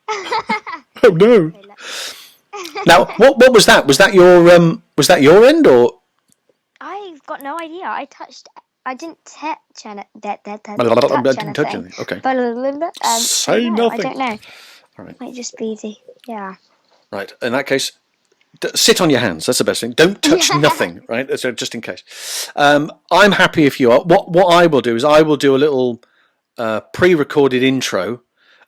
Oh no! Okay, Now, what was that? Was that your end or? I've got no idea. I didn't I touch didn't touch anything. anything. Okay. But so Say no, I nothing. don't know. All right. Might just be yeah. Right. In that case, sit on your hands. That's the best thing. Don't touch Yeah. nothing. Right. So just in case. I'm happy if you are. What I will do is I will do a little pre-recorded intro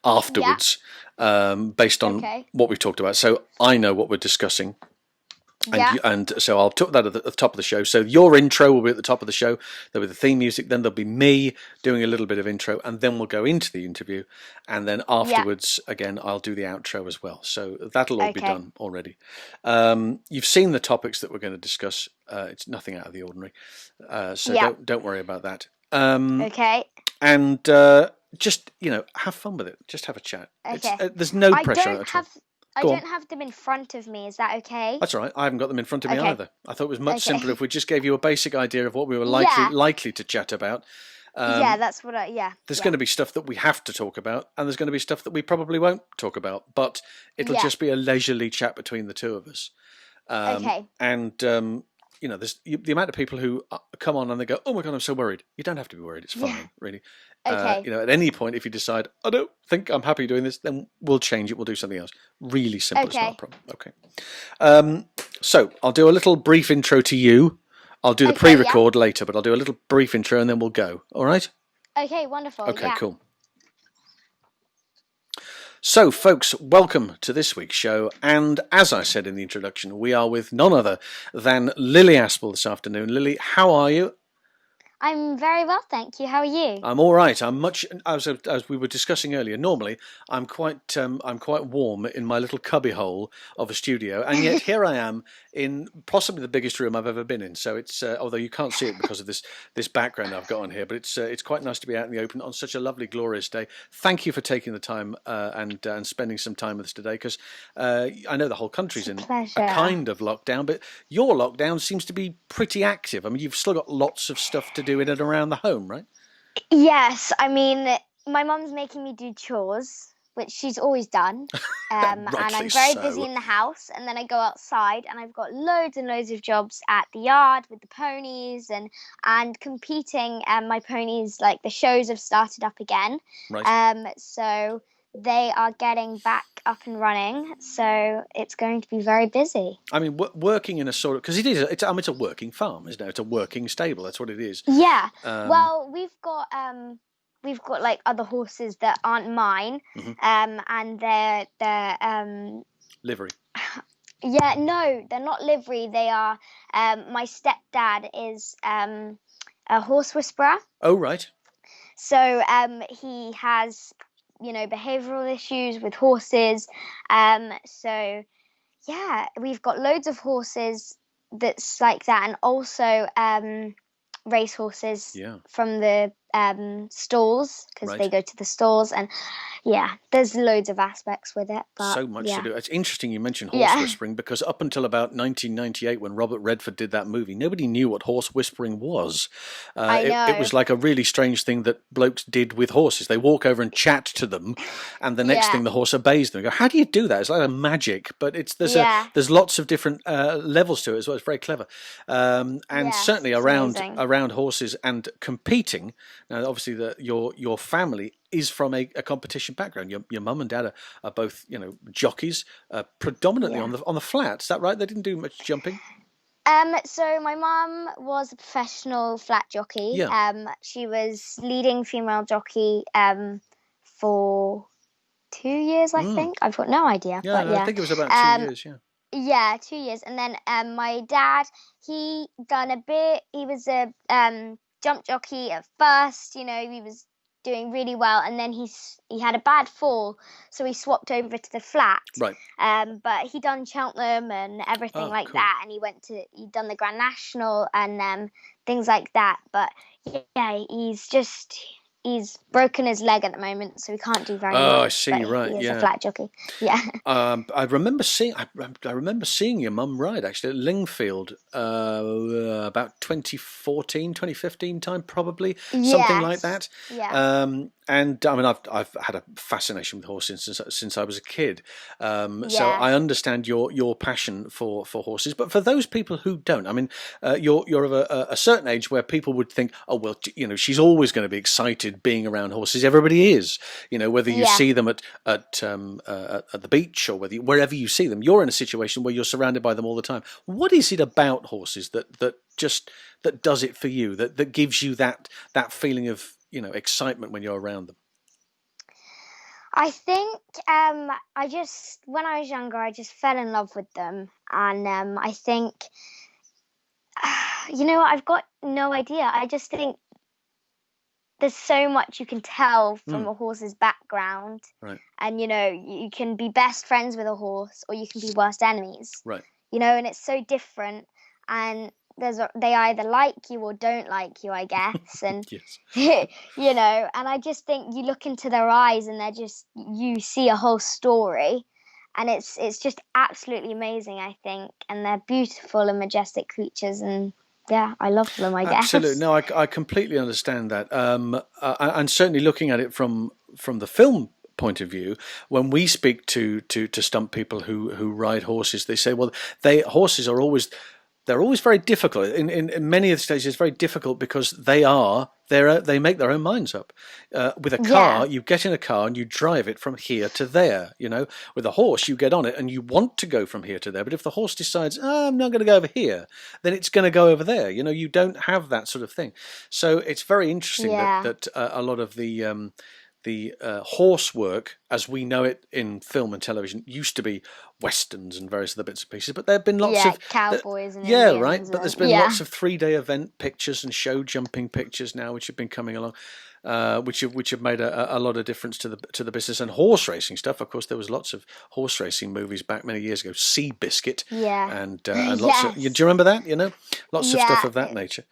Yeah. afterwards, based on Okay. what we've talked about. So I know what we're discussing. Yeah. And so I'll put that at the top of the show. So your intro will be at the top of the show. There'll be the theme music. Then there'll be me doing a little bit of intro, and then we'll go into the interview. And then Yeah. afterwards, again, I'll do the outro as well. So that'll all be Okay. done already. You've seen the topics that we're going to discuss. It's nothing out of the ordinary. So Yeah. don't worry about that. Okay. And just have fun with it. Just have a chat. Okay. There's no I pressure don't at all. have I Go on. don't have them in front of me. Is that okay? That's all right. I haven't got them in front of me Okay. either. I thought it was much Okay. simpler if we just gave you a basic idea of what we were Yeah. likely to chat about. Yeah, that's what yeah. There's Yeah. going to be stuff that we have to talk about, and there's going to be stuff that we probably won't talk about. But it'll Yeah. just be a leisurely chat between the two of us. Okay. And there's the amount of people who come on and they go, "Oh my god, I'm so worried." You don't have to be worried. It's fine, Yeah. really. Okay. At any point, if you decide, I don't think I'm happy doing this, then we'll change it. We'll do something else. Really simple. It's not a Okay. problem. Okay. So I'll do a little brief intro to you. I'll do the Okay, yeah. pre-record later, but I'll do a little brief intro and then we'll go. All right? Okay, wonderful. Okay, Yeah. cool. So, folks, welcome to this week's show. And as I said in the introduction, we are with none other than Lilly Aspell this afternoon. Lilly, how are you? I'm very well, thank you. How are you? I'm all right. I'm much as we were discussing earlier. Normally, I'm quite warm in my little cubbyhole of a studio, and yet here I am in possibly the biggest room I've ever been in. So it's although you can't see it because of this background I've got on here, but it's quite nice to be out in the open on such a lovely, glorious day. Thank you for taking the time and spending some time with us today, because I know the whole country's in Pleasure. a kind of lockdown, but your lockdown seems to be pretty active. I mean, you've still got lots of stuff to do in and around the home, right? Yes, I mean, my mum's making me do chores, which she's always done. And I'm very busy in the house, and then I go outside and I've got loads and loads of jobs at the yard with the ponies and competing. My ponies, like the shows have started up again. Right. So they are getting back up and running, so it's going to be very busy. I mean, working in a sort of, because it's a working farm, isn't it? It's a working stable. That's what it is. Yeah. Well, we've got like other horses that aren't mine, and they're livery. Yeah, no, they're not livery. They are. My stepdad is a horse whisperer. Oh, right. So he has behavioral issues with horses. So yeah, we've got loads of horses that's like that, and also race horses from the stalls, because they go to the stalls, and yeah, there's loads of aspects with it. But so much to do. It's interesting you mentioned horse whispering, because up until about 1998, when Robert Redford did that movie, nobody knew what horse whispering was. I know. It was like a really strange thing that blokes did with horses. They walk over and chat to them, and the next thing the horse obeys them. You go, how do you do that? It's like a magic, but there's lots of different levels to it as well. It's very clever, and certainly around horses and competing. Now, obviously, your family is from a competition background. Your mum and dad are both jockeys, predominantly on the flat. Is that right? They didn't do much jumping. So my mum was a professional flat jockey. Yeah. She was leading female jockey for 2 years, I think. I've got no idea. Yeah, but I think it was about 2 years. Yeah. Yeah, 2 years, and then my dad, he done a bit. He was a jump jockey at first. He was doing really well, and then he had a bad fall, so he swapped over to the flat. Right. But he done Cheltenham and everything like that, and he'd done the Grand National and things like that. But yeah, he's he's broken his leg at the moment, so he can't do very much. Oh, I see. But Right, he is yeah. a flat jockey. Yeah. I remember seeing your mum ride actually at Lingfield about 2014, 2015 time, probably something like that. Yeah. And I mean, I've had a fascination with horses since I was a kid. So Yeah. I understand your passion for horses. But for those people who don't, I mean, you're of a certain age where people would think, oh well, she's always going to be excited being around horses. Everybody is, whether you see them at the beach or wherever you see them. You're in a situation where you're surrounded by them all the time. What is it about horses that does it for you? That gives you that feeling of excitement when you're around them? I think when I was younger, I just fell in love with them, and I think I've got no idea. I just think there's so much you can tell from a horse's background, right? And you can be best friends with a horse, or you can be worst enemies, right? And it's so different, and they either like you or don't like you, I guess. And yes. And I just think you look into their eyes and you see a whole story, and it's just absolutely amazing, I think. And they're beautiful and majestic creatures, and yeah, I love them, I guess. Absolutely. No, I completely understand that. And certainly looking at it from the film point of view, when we speak to stunt people who ride horses, they say, well, horses are always very difficult. In many of the stages, it's very difficult because they make their own minds up. With a car, you get in a car and you drive it from here to there. With a horse, you get on it and you want to go from here to there. But if the horse decides, I'm not going to go over here, then it's going to go over there. You don't have that sort of thing. So it's very interesting that a lot of the horse work, as we know it in film and television, used to be westerns and various other bits and pieces, but there have been lots of cowboys and Indians, right. But there's been lots of 3-day event pictures and show jumping pictures now, which have been coming along, which have made a lot of difference to the business. And horse racing stuff, of course, there was lots of horse racing movies back many years ago. Seabiscuit, and lots of. Do you remember that? Lots of stuff of that nature.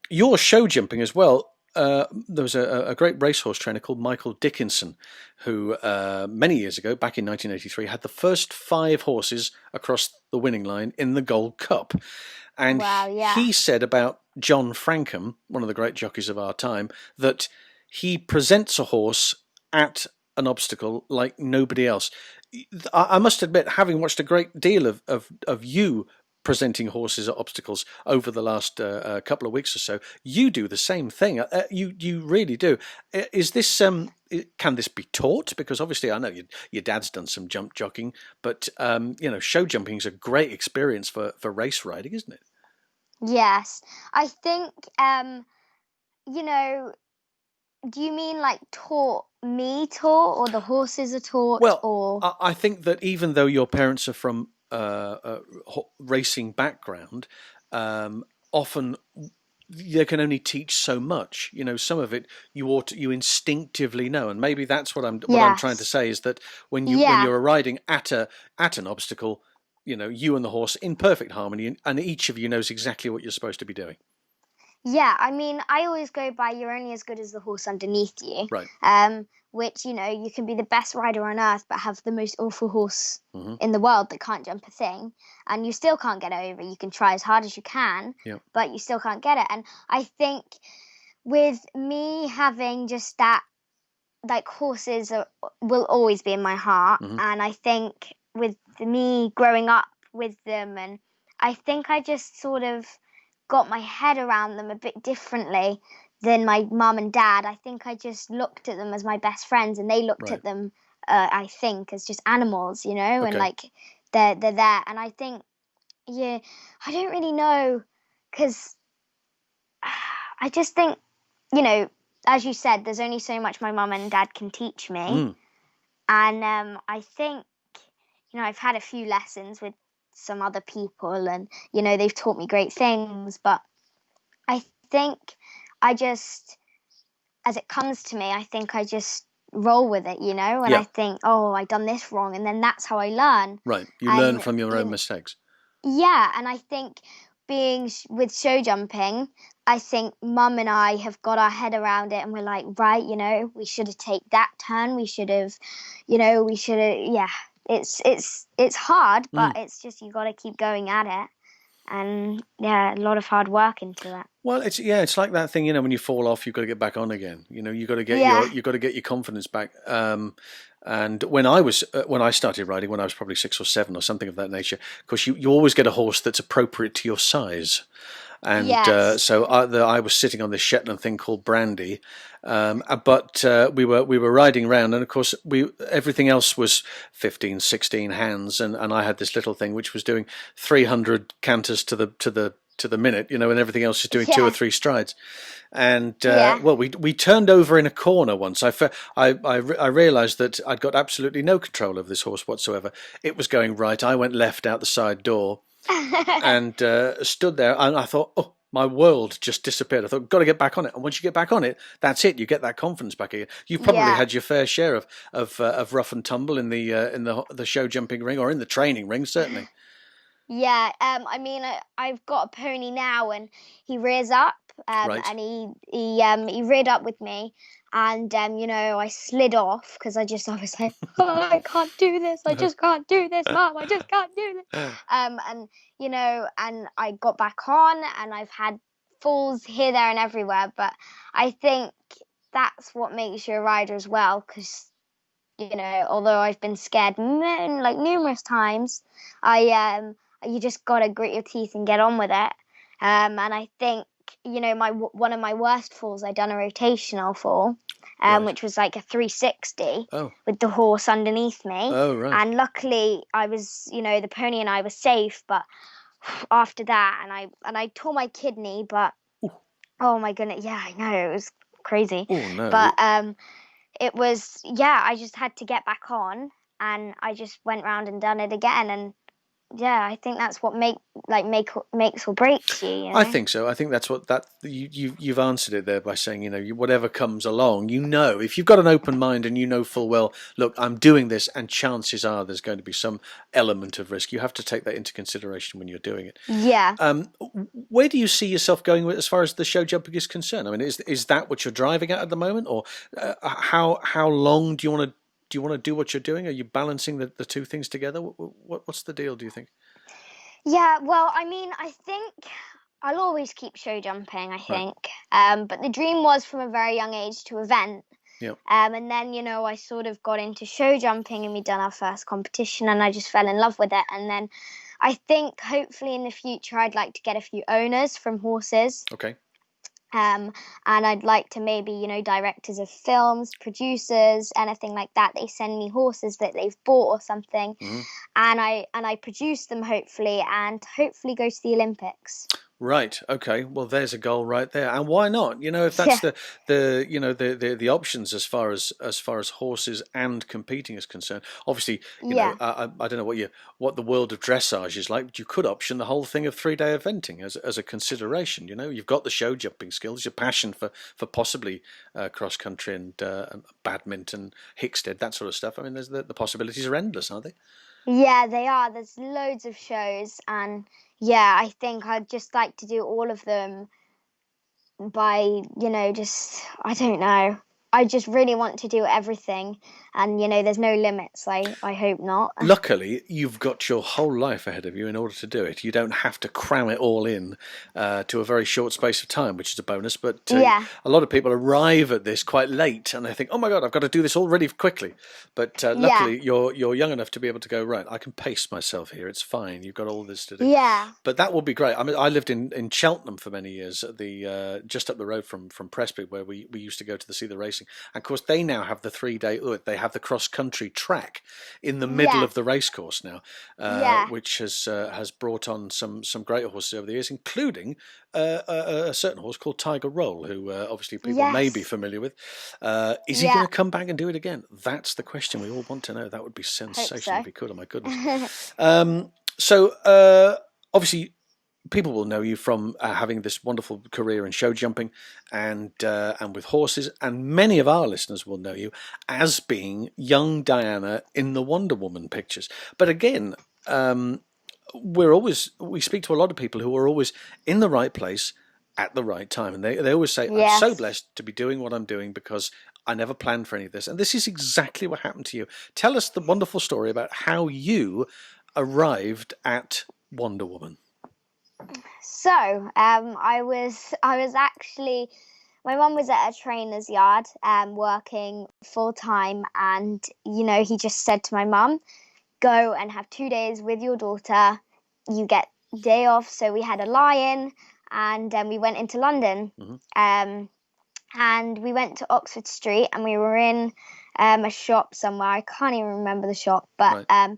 Your show jumping as well. There was a great racehorse trainer called Michael Dickinson, who many years ago, back in 1983, had the first 5 horses across the winning line in the Gold Cup. And he said about John Frankham, one of the great jockeys of our time, that he presents a horse at an obstacle like nobody else. I must admit, having watched a great deal of you presenting horses at obstacles over the last couple of weeks or so, you do the same thing. You really do. Is this can this be taught? Because obviously I know your dad's done some jump jockeying, but show jumping is a great experience for race riding, isn't it? Yes, I think do you mean like taught, or the horses are taught? Well, or I think that even though your parents are from racing background, often they can only teach so much. Some of it you instinctively know, and maybe that's what I'm trying to say is that when you're riding at an obstacle, you and the horse in perfect harmony, and each of you knows exactly what you're supposed to be doing. Yeah, I mean, I always go by you're only as good as the horse underneath you. Right. Which, you can be the best rider on earth, but have the most awful horse in the world that can't jump a thing, and you still can't get it over. You can try as hard as you can, but you still can't get it. And I think with me having just that, like, horses will always be in my heart. And I think with me growing up with them, and I think I just sort of got my head around them a bit differently than my mum and dad. I think I just looked at them as my best friends, and they looked at them, I think, as just animals, and like they're there. And I think, I don't really know, because I just think, as you said, there's only so much my mum and dad can teach me. And I think, I've had a few lessons with some other people, and they've taught me great things, but I think I just, as it comes to me, I think I just roll with it, and I think, I done this wrong, and then that's how I learn. Right, you learn from your own mistakes. Yeah, and I think with show jumping, I think Mum and I have got our head around it, and we're like, right, we should have taken that turn. We should have, yeah. It's hard, but it's just you got to keep going at it, and yeah, a lot of hard work into it. Well, it's like that thing, when you fall off, you've got to get back on again. You've got to get your confidence back. And when I started riding, when I was probably 6 or 7 or something of that nature, of course, you always get a horse that's appropriate to your size. And so I was sitting on this Shetland thing called Brandy, but we were riding around, and of course everything else was 15, 16 hands, and I had this little thing which was doing 300 canters to the minute, and everything else is doing 2 or 3 strides. And well, we turned over in a corner once. I realised that I'd got absolutely no control of this horse whatsoever. It was going right. I went left out the side door. And stood there, and I thought, oh, my world just disappeared. I thought, got to get back on it. And once you get back on it, that's it. You get that confidence back again. You've probably had your fair share of rough and tumble in the show jumping ring, or in the training ring, certainly. Yeah, I mean, I've got a pony now, and he rears up, Right. and he reared up with me, and I slid off because I was like, oh, I can't do this, I just can't do this, Mom, I just can't do this, and and I got back on, and I've had falls here, there, and everywhere, but I think that's what makes you a rider as well, because although I've been scared like numerous times, you just gotta grit your teeth and get on with it. And I think one of my worst falls, I done a rotational fall, which was like a 360 with the horse underneath me. Oh, right. And luckily, I was the pony and I were safe. But after that, and I tore my kidney. But oh my goodness, yeah, I know, it was crazy. Oh no. But it was, I just had to get back on, and I just went round and done it again, and I think that's what makes or breaks you. I think so. I think that's what you've answered it there by saying, whatever comes along, if you've got an open mind and you know full well, look, I'm doing this, and chances are there's going to be some element of risk. You have to take that into consideration when you're doing it. Yeah. Where do you see yourself going as far as the show jumping is concerned? I mean, is that what you're driving at the moment, or how long do you want to? Do you want to do what you're doing? Are you balancing the two things together? What's the deal, do you think? Yeah, well, I mean, I think I'll always keep show jumping, I think. But the dream was from a very young age to event. Yeah. And then, I sort of got into show jumping, and we done our first competition, and I just fell in love with it. And then I think hopefully in the future I'd like to get a few owners from horses. Okay. And I'd like to maybe, directors of films, producers, anything like that. They send me horses that they've bought or something, and I produce them hopefully, and hopefully go to the Olympics. Right. Okay. Well, there's a goal right there, and why not? If that's the options as far as horses and competing is concerned. Obviously, I don't know what the world of dressage is like, but you could option the whole thing of 3-day eventing as a consideration. You've got the show jumping skills, your passion for possibly cross country and badminton, Hickstead, that sort of stuff. I mean, the possibilities are endless, aren't they? Yeah, they are. There's loads of shows, and I think I'd just like to do all of them by, just, I don't know. I just really want to do everything, and there's no limits. I hope not. Luckily, you've got your whole life ahead of you in order to do it. You don't have to cram it all in to a very short space of time, which is a bonus. But a lot of people arrive at this quite late, and they think, "Oh my God, I've got to do this all really quickly." But luckily, you're young enough to be able to go, right, I can pace myself here. It's fine. You've got all this to do. Yeah. But that would be great. I mean, I lived in Cheltenham for many years, at the just up the road from Presby, where we used to go to see the racing. And of course, they now have the 3-day. They have the cross-country track in the middle of the racecourse now, which has brought on some great horses over the years, including a certain horse called Tiger Roll, who obviously people may be familiar with. Is he going to come back and do it again? That's the question we all want to know. That would be sensational if he could. Oh my goodness. So obviously, people will know you from having this wonderful career in show jumping and with horses, and many of our listeners will know you as being young Diana in the Wonder Woman pictures. But again, we speak to a lot of people who are always in the right place at the right time, and they always say, "I'm so blessed to be doing what I'm doing because I never planned for any of this." And this is exactly what happened to you. Tell us the wonderful story about how you arrived at Wonder Woman. So, I was actually, my mum was at a trainer's yard, working full time, and he just said to my mum, "Go and have 2 days with your daughter. You get day off." So we had a lie-in, and we went into London, and we went to Oxford Street, and we were in a shop somewhere. I can't even remember the shop, but right.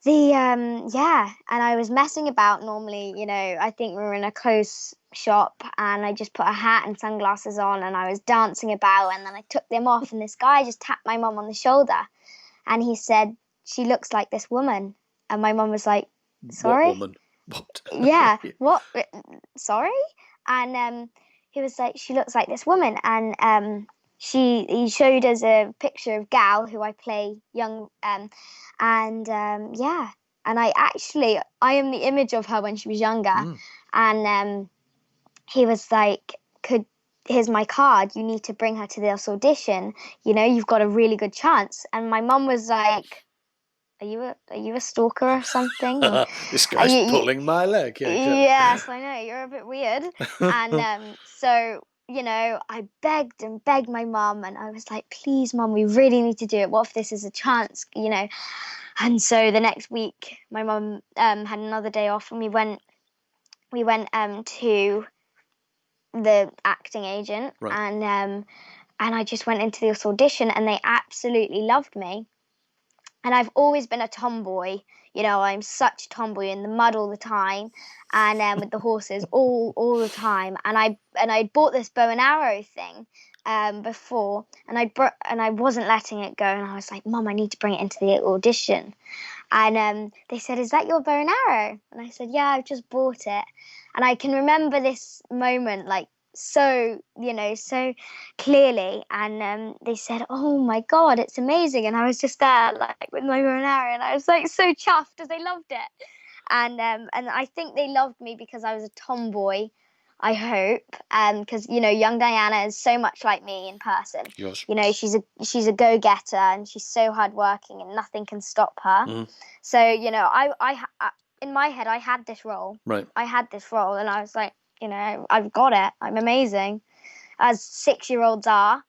And I was messing about normally, I think we were in a clothes shop, and I just put a hat and sunglasses on, and I was dancing about, and then I took them off, and this guy just tapped my mum on the shoulder, and he said, "She looks like this woman." And my mum was like, "Sorry?" "What woman? What?" Yeah, what? Sorry? And he was like, "She looks like this woman." And he showed us a picture of Gal, who I play young, and I am the image of her when she was younger. And he was like, "Here's my card. You need to bring her to this audition. You've got a really good chance." And my mum was like, Are you a stalker or something?" This guy's pulling my leg. Yeah, exactly. Yes, I know, you're a bit weird. And so I begged and begged my mum, and I was like, "Please, Mum, we really need to do it. What if this is a chance?" And so the next week, my mum had another day off, and we went to the acting agent, right. And I just went into this audition, and they absolutely loved me. And I've always been a tomboy. I'm such a tomboy, in the mud all the time, and with the horses all the time. And I bought this bow and arrow thing before, and I wasn't letting it go. And I was like, "Mum, I need to bring it into the audition." And they said, "Is that your bow and arrow?" And I said, "Yeah, I've just bought it." And I can remember this moment so clearly. And they said, "Oh my God, it's amazing." And I was just there with my bow and arrow, and I was so chuffed because they loved it. And I think they loved me because I was a tomboy, I hope, because young Diana is so much like me in person. Yes. She's a go-getter, and she's so hardworking, and nothing can stop her. So I in my head I had this role. Right. I had this role, and I was like, I've got it. I'm amazing, as 6-year-olds are.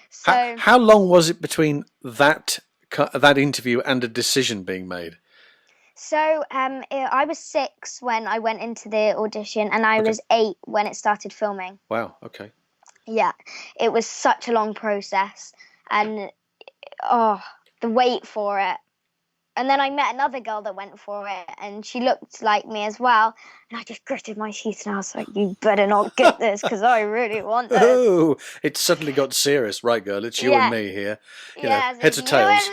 So how long was it between that interview and a decision being made? So I was 6 when I went into the audition, and I was 8 when it started filming. Wow. Okay. Yeah, it was such a long process, and the wait for it. And then I met another girl that went for it, and she looked like me as well. And I just gritted my teeth, and I was like, "You better not get this, because I really want this." Oh, it suddenly got serious. Right, girl, it's you and me here. Heads or tails.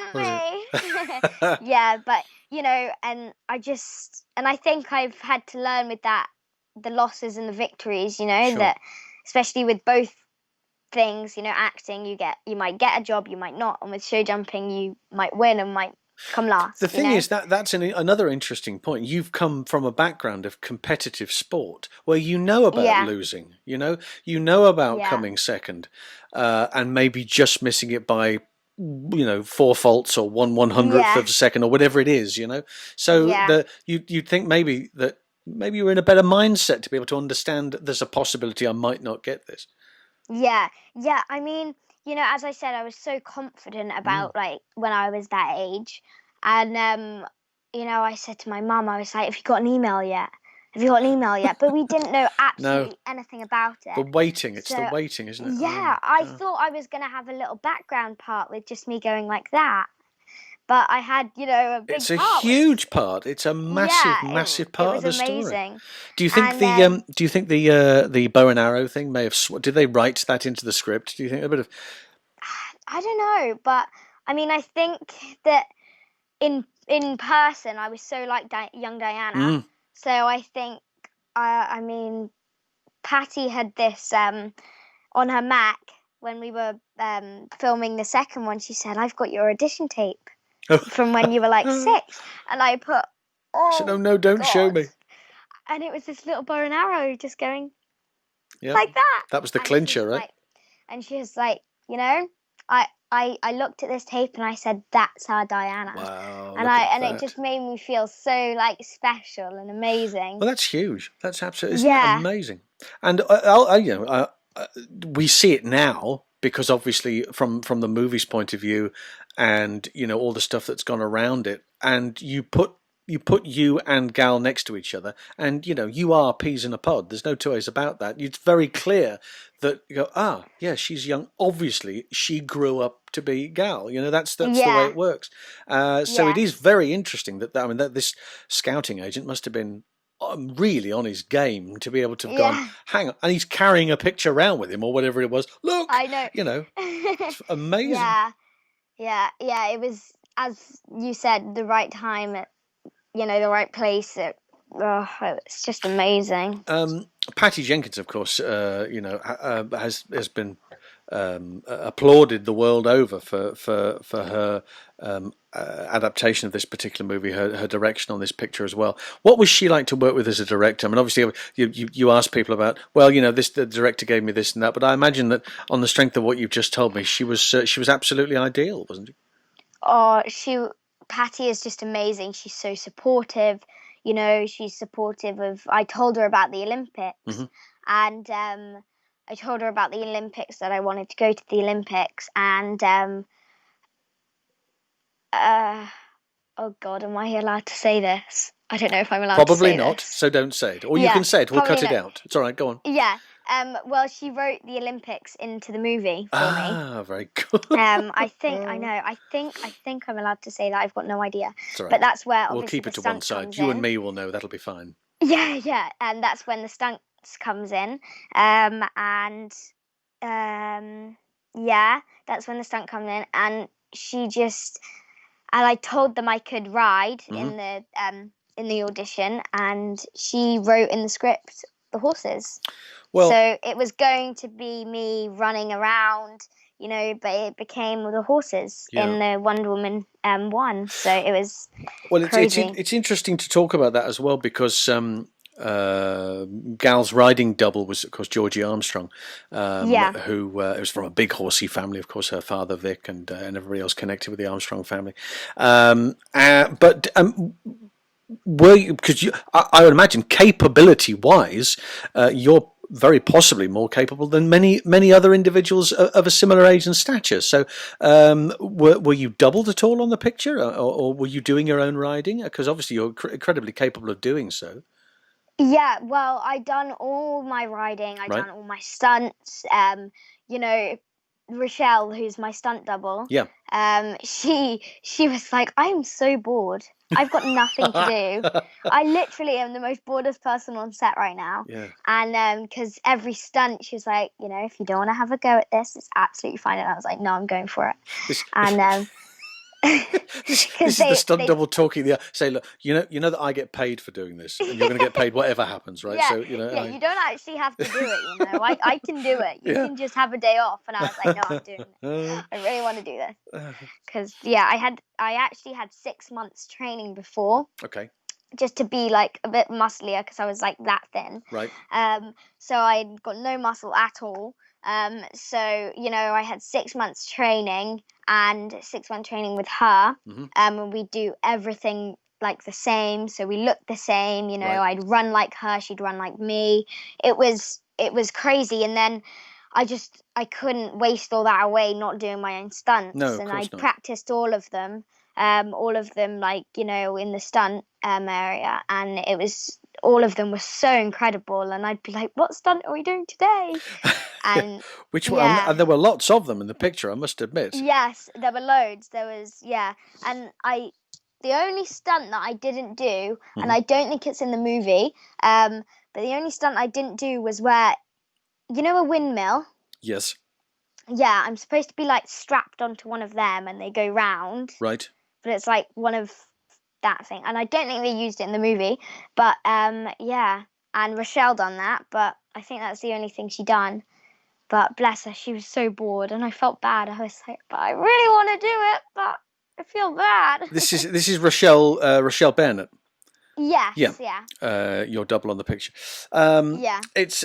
Yeah, but and I think I've had to learn with that, the losses and the victories, sure. That especially with both things, acting, you might get a job, you might not, and with show jumping, you might win and might come last. The thing is that's another interesting point. You've come from a background of competitive sport where about losing, you know about coming second, and maybe just missing it by 4 faults or 1/100th of a second or whatever it is, So you'd think maybe you're in a better mindset to be able to understand there's a possibility I might not get this. Yeah. I mean, as I said, I was so confident about when I was that age, and I said to my mum, I was like, "Have you got an email yet? Have you got an email yet?" But we didn't know absolutely anything about it. The waiting, the waiting, isn't it? Yeah, I thought I was going to have a little background part with just me going like that. But I had, a big It's a part. Huge part. It's a massive part of the story. Amazing. Do you think the bow and arrow thing may have? Did they write that into the script? Do you think a bit of? I don't know, but I mean, I think that in person I was so like young Diana. So I think, I mean, Patty had this on her Mac when we were filming the second one. She said, "I've got your audition tape from when you were 6," and I put He said, Oh "Oh no, don't show God. me." And it was this little bow and arrow just going Yeah, like that. that was the And clincher, right? she was like, I looked at this tape and I said, that's our Diana. Wow, And look at and it that. just made me feel so like special and amazing. Well, that's huge. That's absolutely, isn't that Yeah. amazing? And we see it now because obviously from the movie's point of view, and all the stuff that's gone around it, and you put you and Gal next to each other, and you are peas in a pod. There's no two ways about that. It's very clear that you go, yeah, she's young. Obviously, she grew up to be Gal. That's the way Yeah. it works. So it is very interesting that this scouting agent must have been really on his game to be able to have gone, Yeah. hang on, and he's carrying a picture around with him or whatever it was. Look, I know. it's amazing. Yeah. Yeah. It was, as you said, the right time at, the right place. It's just amazing. Patty Jenkins, of course, has been applauded the world over for her adaptation of this particular movie, her direction on this picture as well. What was she like to work with as a director? I mean, obviously, you ask people about, well, the director gave me this and that, but I imagine that on the strength of what you've just told me, she was absolutely ideal, wasn't she? Oh, Patty is just amazing. She's so supportive. She's supportive of. I told her about the Olympics, Mm-hmm. and I told her about the Olympics, that I wanted to go to the Olympics, and oh God, am I allowed to say this? I don't know if I'm allowed to say Probably not, this. so don't say it. Or you can say it, we'll cut it out. It's all right, go on. Yeah. Well, she wrote the Olympics into the movie for me. Ah, very good. I think I'm allowed to say that. I've got no idea. Right. But that's where we'll obviously keep it the to one stunt side. comes You in. and me will know that'll be fine. Yeah, and that's when the stunts comes in. And that's when the stunt comes in, and I told them I could ride in the audition, and she wrote in the script the horses. Well, so it was going to be me running around, but it became the horses in the Wonder Woman 1. So it was crazy. It's interesting to talk about that as well, because Gal's riding double was, of course, Georgie Armstrong, who was from a big horsey family. Of course, her father Vic and everybody else connected with the Armstrong family. Were you? Because I would imagine, capability-wise, you're very possibly more capable than many other individuals of a similar age and stature. So, were you doubled at all on the picture, or were you doing your own riding? Because obviously you're incredibly capable of doing so. Yeah, well, I done all my riding. I done all my stunts. Rochelle, who's my stunt double. Yeah. She was like, I am so bored. I've got nothing to do. I literally am the most boredest person on set right now. Yeah. And because every stunt, she was like, if you don't want to have a go at this, it's absolutely fine. And I was like, no, I'm going for it. This is the stunt double talking. Say, look, you know that I get paid for doing this, and you're going to get paid whatever happens, right? Yeah, so you don't actually have to do it. I can do it. You can just have a day off. And I was like, no, I'm doing it. I really want to do this because I actually had 6 months training before. Okay. Just to be like a bit musclier, because I was like that thin. Right. So I got no muscle at all. So I had 6 months training, and 6 months training with her. Mm-hmm. And we do everything like the same. So we look the same. Right. I'd run like her, she'd run like me. It was crazy. And then I couldn't waste all that away not doing my own stunts. No, of and course I not. practiced all of them. Like, in the stunt area, and it was, all of them were so incredible, and I'd be like, what stunt are we doing today? And which one? And there were lots of them in the picture, I must admit. Yes, there were loads. There was, and the only stunt that I didn't do, and I don't think it's in the movie, but the only stunt I didn't do was where, a windmill? Yes. Yeah, I'm supposed to be like strapped onto one of them, and they go round. Right. But it's like one of that thing, and I don't think they used it in the movie. But and Rochelle done that, but I think that's the only thing she done. But bless her, she was so bored, and I felt bad. I was like, but I really want to do it, but I feel bad. This is Rochelle Bennett. Yeah, Yes, yeah. you're double on the picture. Yeah. It's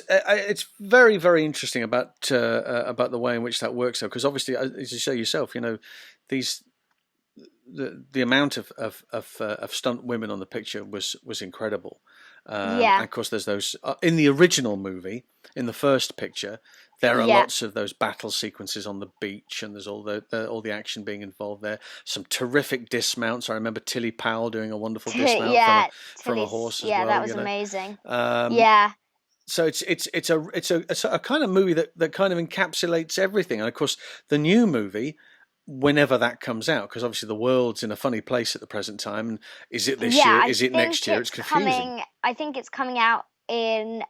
very, very interesting about the way in which that works, though, because obviously, as you say yourself, these the amount of stunt women on the picture was incredible. And Yeah. of course, there's those in the original movie. In the first picture, there are Yeah. lots of those battle sequences on the beach, and there's all the action being involved there. Some terrific dismounts. I remember Tilly Powell doing a wonderful dismount Yeah. from a horse as Yeah, well. that was amazing. Um, Yeah. so it's a kind of movie that kind of encapsulates everything. And of course, the new movie, whenever that comes out, because obviously the world's in a funny place at the present time. And is it this year? I Is it next think year? It's confusing. I think it's coming out in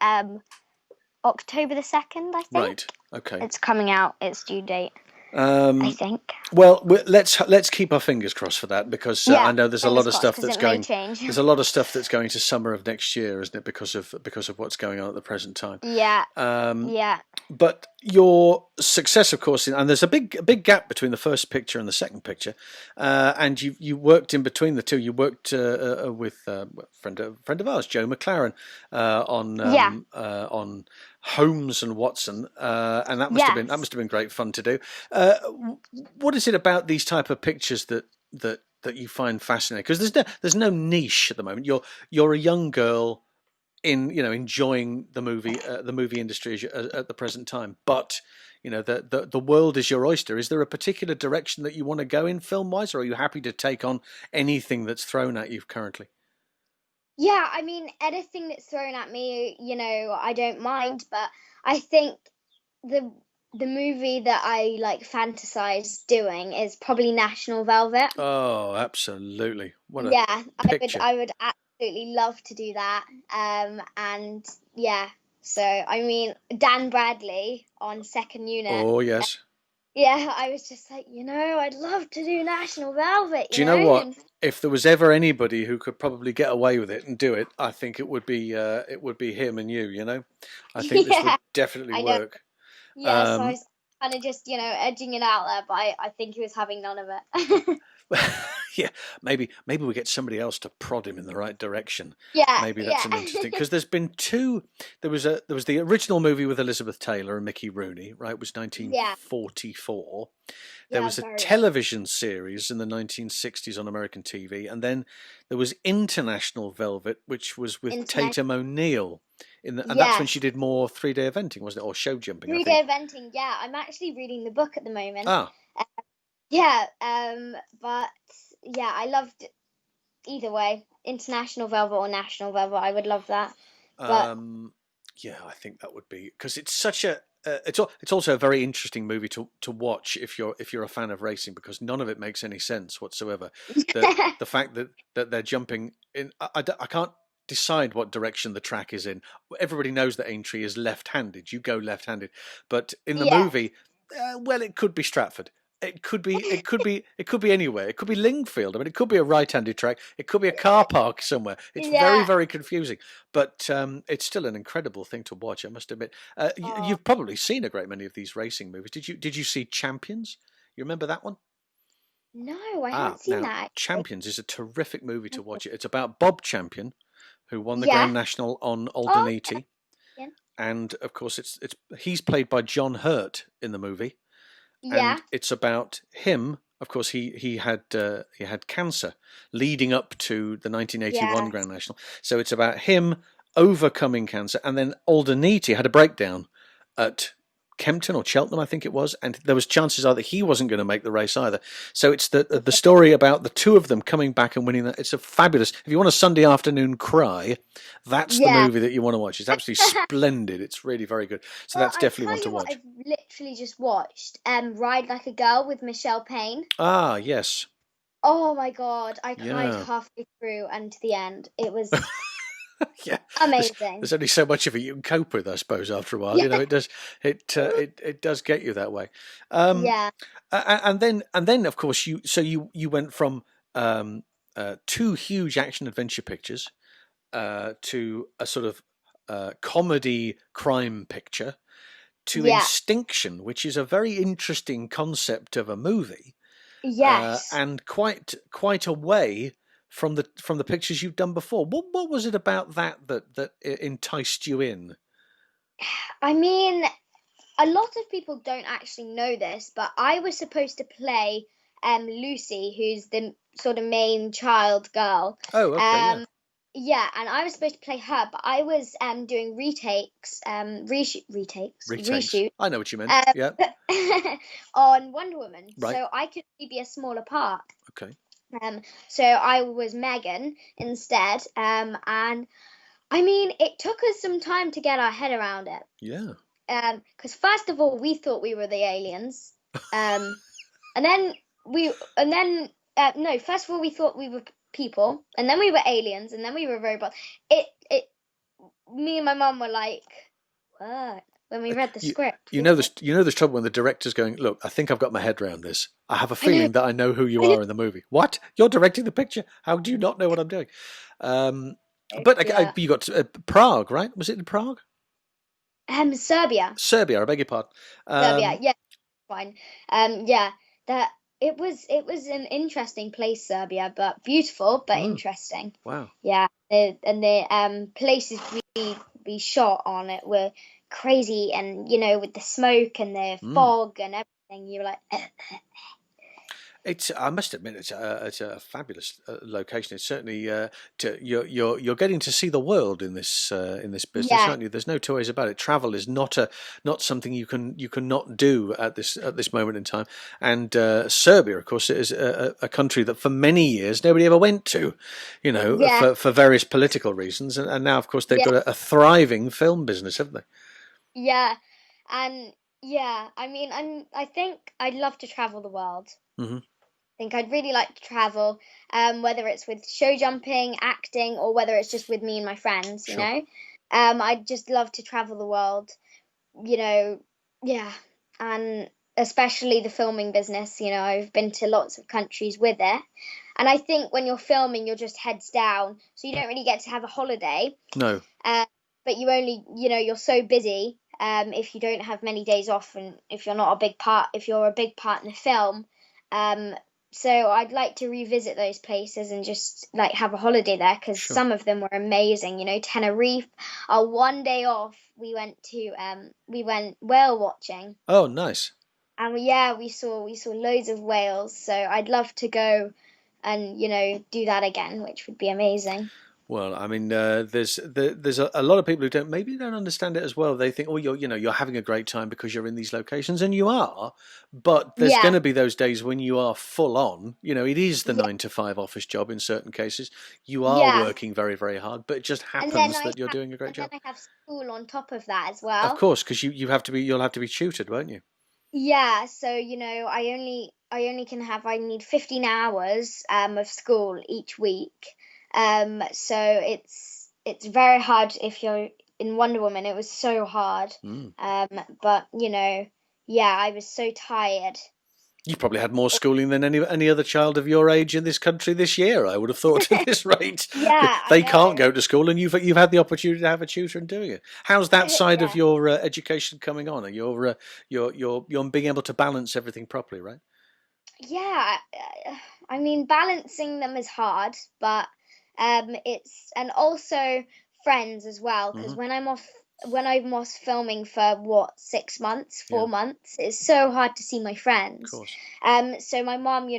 October the 2nd, I think. Right. Okay. It's coming out. Its due date. I think. Well, let's keep our fingers crossed for that, because I know there's a lot of stuff that's going. There's a lot of stuff that's going to summer of next year, isn't it? Because of what's going on at the present time. Yeah. Yeah. But your success, of course, and there's a big gap between the first picture and the second picture, and you worked in between the two. You worked with a friend of ours, Joe McLaren, on Holmes and Watson, and that must have been great fun to do. What is it about these type of pictures that you find fascinating? Because there's no niche at the moment. You're a young girl enjoying the movie industry at the present time, but the world is your oyster. Is there a particular direction that you want to go in film wise, or are you happy to take on anything that's thrown at you currently? Yeah, I mean, anything that's thrown at me, I don't mind, but I think the movie that I fantasize doing is probably National Velvet. Oh, absolutely. What a picture. I would absolutely love to do that. And yeah, so I mean, Dan Bradley on Second Unit. Oh, yes. Yeah, I was just like, I'd love to do National Velvet. Do you know what? If there was ever anybody who could probably get away with it and do it, I think it would be him and you. I think this would definitely work. Yeah, so I was kind of just edging it out there, but I think he was having none of it. Yeah, maybe we get somebody else to prod him in the right direction. Yeah, maybe that's an interesting, because there's been two. There was the original movie with Elizabeth Taylor and Mickey Rooney, right? It was 1944. There was a television series in the 1960s on American TV, and then there was International Velvet, which was with Tatum O'Neal. And that's when she did more 3-day eventing, wasn't it, or show jumping? 3-day eventing, yeah. I'm actually reading the book at the moment. Yeah, but yeah, I loved either way, International Velvet or National Velvet. I would love that. But yeah, I think that would be, because it's such a. It's also a very interesting movie to watch if you're a fan of racing, because none of it makes any sense whatsoever. The fact that they're jumping in, I can't decide what direction the track is in. Everybody knows that Aintree is left-handed. You go left-handed, but in the movie, well, it could be Stratford. It could be anywhere. It could be Lingfield. I mean, it could be a right-handed track. It could be a car park somewhere. It's very, very confusing. But it's still an incredible thing to watch, I must admit. You've probably seen a great many of these racing movies. Did you see Champions? You remember that one? No, I haven't seen that. Champions is a terrific movie to watch. It's about Bob Champion, who won the Grand National on Alderney. And of course, he's played by John Hurt in the movie. And it's about him. Of course, he had cancer leading up to the 1981 Grand National. So it's about him overcoming cancer, and then Alderney had a breakdown at Kempton or Cheltenham, I think it was, and there was chances are that he wasn't going to make the race either. So it's the story about the two of them coming back and winning that. It's a fabulous. If you want a Sunday afternoon cry, that's the movie that you want to watch. It's absolutely splendid. It's really very good. So that's definitely one to watch. I've literally just watched Ride Like a Girl with Michelle Payne. Ah, yes. Oh my God, I cried halfway through and to the end. It was. Yeah, amazing. There's only so much of it you can cope with, I suppose. After a while, it does. It does get you that way. And then of course you went from 2 huge action adventure pictures to a sort of comedy crime picture to Instinction, which is a very interesting concept of a movie. Yes, and quite a way from the pictures you've done before. What was it about that enticed you in? I mean, a lot of people don't actually know this, but I was supposed to play Lucy, who's the sort of main child girl. Oh, okay, yeah. Yeah, and I was supposed to play her, but I was doing Retakes. reshoot I know what you meant. Yeah. on Wonder Woman. Right. So I could be a smaller part. Okay. So I was Megan instead. And I mean, it took us some time to get our head around it. Yeah. Because first of all, we thought we were the aliens. And then first of all, we thought we were people, and then we were aliens, and then we were robots. Me and my mum were like, what? When we read the script. You know there's trouble when the director's going, look, I think I've got my head around this. I have a feeling that I know who you are in the movie. What? You're directing the picture? How do you not know what I'm doing? But you got Prague, right? Was it in Prague? Serbia. Serbia, I beg your pardon. Serbia, yeah, fine. It was an interesting place, Serbia, but beautiful, but interesting. Wow. Yeah, and the places we shot on it were crazy, and with the smoke and the fog and everything, you were like. I must admit, it's a fabulous location. It's certainly you're getting to see the world in this business, aren't you? There's no two ways about it. Travel is not something you can not do at this moment in time. And Serbia, of course, is a country that for many years nobody ever went to, for various political reasons. And now, of course, they've got a thriving film business, haven't they? Yeah, and I mean, I think I'd love to travel the world. Mm-hmm. I think I'd really like to travel, whether it's with show jumping, acting, or whether it's just with me and my friends, you know. I'd just love to travel the world, and especially the filming business. I've been to lots of countries with it, and I think when you're filming, you're just heads down, so you don't really get to have a holiday. No. But you only, you're so busy if you don't have many days off, and if you're a big part in the film. So I'd like to revisit those places and just like have a holiday there, because some of them were amazing. Tenerife. Our one day off, we went whale watching. Oh, nice. And we saw loads of whales. So I'd love to go and do that again, which would be amazing. Well, I mean, there's a lot of people who don't understand it as well. They think, oh, you're having a great time because you're in these locations, and you are. But there's going to be those days when you are full on. It is the 9 to 5 office job in certain cases. You are working very, very hard, but it just happens that you're doing a great job. And then I have school on top of that as well. Of course, because you'll have to be tutored, won't you? Yeah. So I need 15 hours of school each week. So it's very hard if you're in Wonder Woman. It was so hard. But I was so tired. You probably had more schooling than any other child of your age in this country this year, I would have thought, at this rate. They can't go to school, and you've had the opportunity to have a tutor and doing it. How's that side of your education coming on? You're being able to balance everything properly, right? Yeah, I mean, balancing them is hard, but and also friends as well, because when I'm off filming for 6 months, 4 months, it's so hard to see my friends. Of course. So my mom,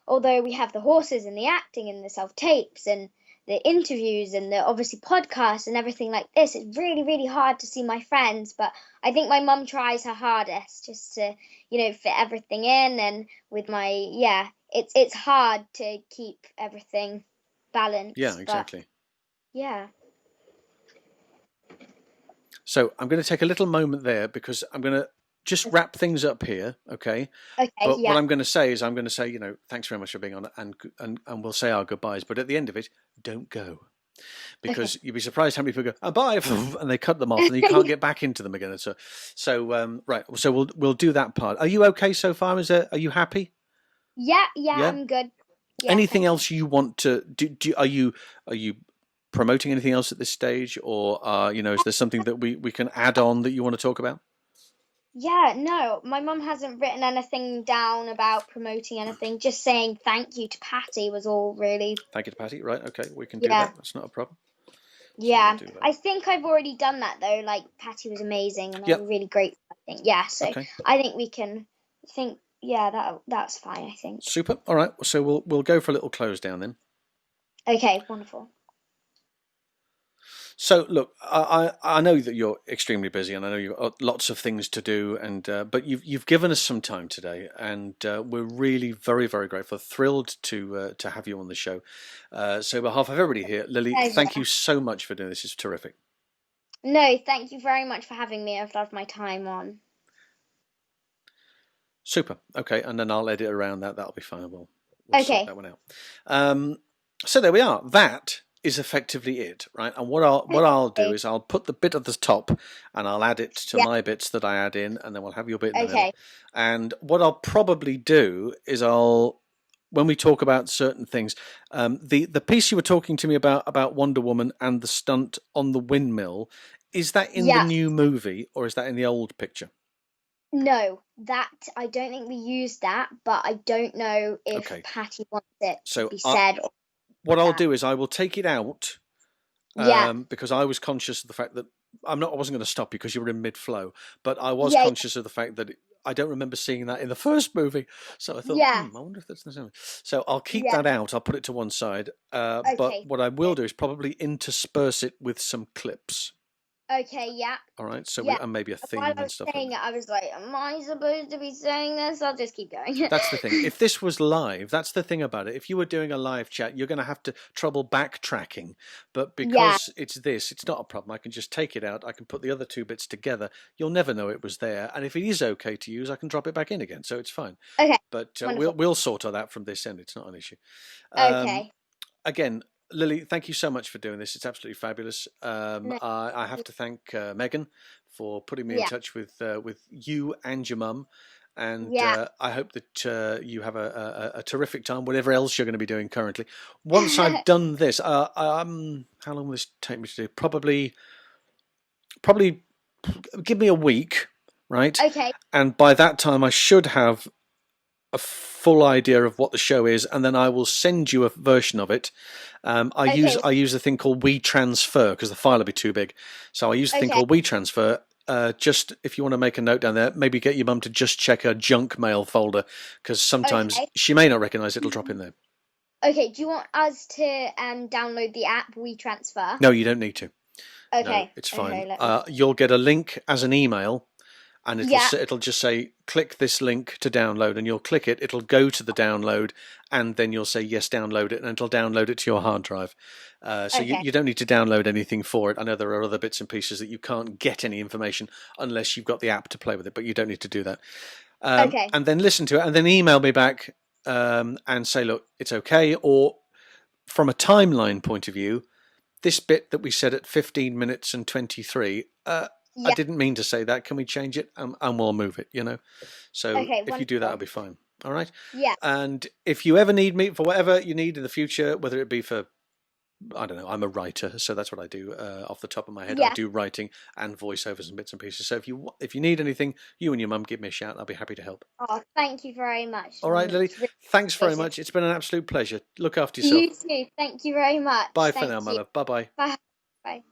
although we have the horses and the acting and the self-tapes and the interviews and the obviously podcasts and everything like this, it's really, really hard to see my friends. But I think my mum tries her hardest just to, fit everything in. And with it's hard to keep everything balanced. Yeah, exactly. Yeah. So I'm going to take a little moment there, because I'm going to just wrap things up here, okay? Okay. But what I'm going to say is, thanks very much for being on, and we'll say our goodbyes. But at the end of it, don't go, because you'd be surprised how many people go, bye, and they cut them off, and you can't get back into them again. So right. So we'll do that part. Are you okay so far? Are you happy? Yeah, I'm good. Yeah, anything else you want to do? Are you promoting anything else at this stage, or is there something that we can add on that you want to talk about? Yeah, no, my mum hasn't written anything down about promoting anything. Just saying thank you to Patty was all really. Thank you to Patty. Right, okay, we can do Yeah, that. That's not a problem. So we'll yeah. do that. I think I've already done that though. Like Patty was amazing, and I'm Yep. really grateful. I think. Yeah, so Okay. I think we can think. Yeah, that's fine. I think. Super. All right. So we'll go for a little close down then. Okay, wonderful. So look, I know that you're extremely busy, and I know you've got lots of things to do, and but you've given us some time today, and we're really very very grateful, thrilled to have you on the show. So on behalf of everybody here, Lily, thank Pleasure. you so much for doing this. It's terrific. No, thank you very much for having me. I've loved my time on. Super. Okay, and then I'll edit around that. That'll be fine. We'll sort Okay. that one out. So there we are. That is effectively it, right? And what I'll do Okay. is I'll put the bit at the top, and I'll add it to Yeah. my bits that I add in, and then we'll have your bit in the middle. Okay. And what I'll probably do is when we talk about certain things, the piece you were talking to me about Wonder Woman and the stunt on the windmill, is that in the Yeah. new movie or is that in the old picture? No, that I don't think we used that, but I don't know if Okay. Patty wants it to So be said. Or what I'll that. do is I will take it out Yeah. because I was conscious of the fact that I wasn't going to stop you because you were in mid flow, but I was Yeah. conscious of the fact that I don't remember seeing that in the first movie. So I thought, Yeah. I wonder if that's the same. So I'll keep Yeah. that out. I'll put it to one side. But Okay. what I will do is probably intersperse it with some clips. Okay. Yeah. All right. So Yeah. and maybe a While theme I and was stuff like saying that. it, I was like, "Am I supposed to be saying this?" I'll just keep going. That's the thing. If this was live, that's the thing about it. If you were doing a live chat, you're going to have to trouble backtracking. But Yeah. because it's not a problem. I can just take it out. I can put the other two bits together. You'll never know it was there. And if it is okay to use, I can drop it back in again. So it's fine. Okay. But Wonderful. we'll sort of that from this end. It's not an issue. Okay. Again, Lily, thank you so much for doing this. It's absolutely fabulous. No. I have to thank Megan for putting me in Yeah. touch with you and your mum. And Yeah. I hope that you have a terrific time, whatever else you're going to be doing currently. Once I've done this, how long will this take me to do? Probably give me a week, right? Okay. And by that time, I should have a full idea of what the show is, and then I will send you a version of it. I use a thing called WeTransfer because the file will be too big. So I use a thing called WeTransfer. Just if you want to make a note down there, maybe get your mum to just check her junk mail folder because sometimes she may not recognise it. It'll drop in there. Okay. Do you want us to download the app WeTransfer? No, you don't need to. Okay. No, it's fine. Okay, You'll get a link as an email, and Yeah. it'll just say click this link to download, and you'll click it. It'll go to the download, and then you'll say yes, download it, and it'll download it to your hard drive. So you don't need to download anything for it. I know there are other bits and pieces that you can't get any information unless you've got the app to play with it, but you don't need to do that. Okay. And then listen to it, and then email me back and say, look, it's okay. Or from a timeline point of view, this bit that we said at 15 minutes and 23, I Yeah. didn't mean to say that. Can we change it? And we'll move it, So Okay, if you do that, wonderful. I'll be fine. All right. Yeah. And if you ever need me for whatever you need in the future, whether it be for, I don't know, I'm a writer, so that's what I do off the top of my head. Yeah. I do writing and voiceovers and bits and pieces. So if you need anything, you and your mum give me a shout. I'll be happy to help. Oh, thank you very much. All right, Lily. Really Thanks very much. It's been an absolute pleasure. Look after yourself. You too. Thank you very much. Bye for Thank now, my you. love. Bye bye. Bye. Bye.